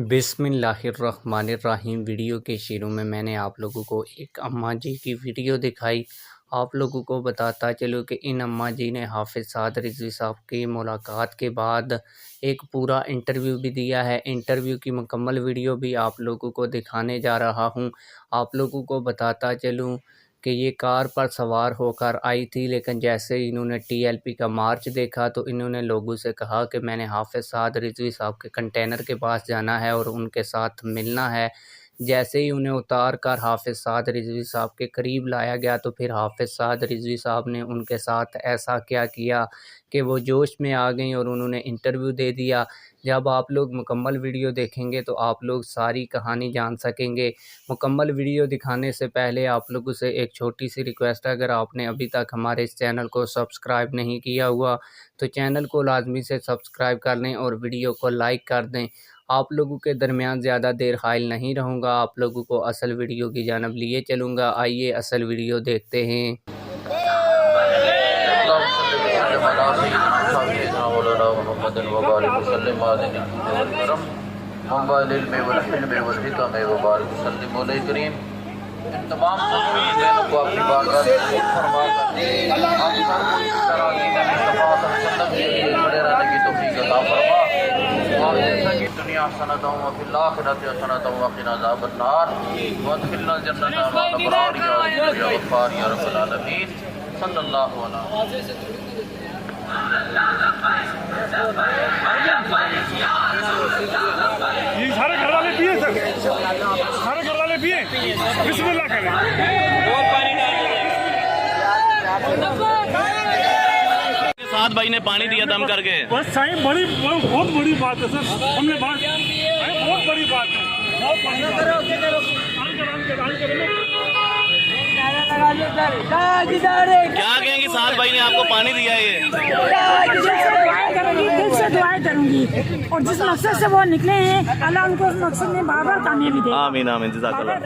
बिस्मिल्लाहिर्रहमानिर्रहीम। वीडियो के शुरू में मैंने आप लोगों को एक अम्मा जी की वीडियो दिखाई। आप लोगों को बताता चलो कि इन अम्मा जी ने हाफिज़ साद रिज़वी साहब की मुलाकात के बाद एक पूरा इंटरव्यू भी दिया है। इंटरव्यू की मुकम्मल वीडियो भी आप लोगों को दिखाने जा रहा हूं। आप लोगों को बताता चलूं कि ये कार पर सवार होकर आई थी, लेकिन जैसे ही इन्होंने टीएलपी का मार्च देखा तो इन्होंने लोगों से कहा कि मैंने हाफिज़ साद रिज़वी साहब के कंटेनर के पास जाना है और उनके साथ मिलना है। जैसे ही उन्हें उतार कर हाफिज़ साद रिज़वी साहब के करीब लाया गया तो फिर हाफिज़ साद रिज़वी साहब ने उनके साथ ऐसा क्या किया कि वो जोश में आ गई और उन्होंने इंटरव्यू दे दिया। जब आप लोग मुकम्मल वीडियो देखेंगे तो आप लोग सारी कहानी जान सकेंगे। मुकम्मल वीडियो दिखाने से पहले आप लोगों से एक छोटी सी रिक्वेस्ट है, अगर आपने अभी तक हमारे इस चैनल को सब्सक्राइब नहीं किया हुआ तो चैनल को लाजमी से सब्सक्राइब कर लें और वीडियो को लाइक कर दें। आप लोगों के दरमियान ज़्यादा देर हाइल नहीं रहूँगा, आप लोगों को असल वीडियो की जानब लिए चलूँगा। आइए असल वीडियो देखते हैं। तमाम बहनों को अपनी बारगाह में फरमा खड़े रहने की तौफीक अता फरमा और जैसा कि दुनिया सनत व फिल आखिरत सनत व क़िना अज़ाबन्नार वदखिलना जन्नत मअल अबरार या गफ्फार या रब्बल आलमीन सल्लल्लाहु अलैहि ये सारे घर वाले पिए सर, सारे घर वाले पिए। बिस्मिल्लाह करें और पानी डाल साथ भाई ने पानी दिया दम करके। बस साईं बहुत बड़ी बात है सर, हमने बात बहुत बड़ी बात है। क्या कहेंगे साथ भाई ने आपको पानी दिया ये? दिल से दुआएं करूंगी और जिस मकसद से वो निकले हैं अल्लाह उनको उस मकसद में बार-बार कामयाबी दे। आमीन आमीन। जज़ाकल्लाह।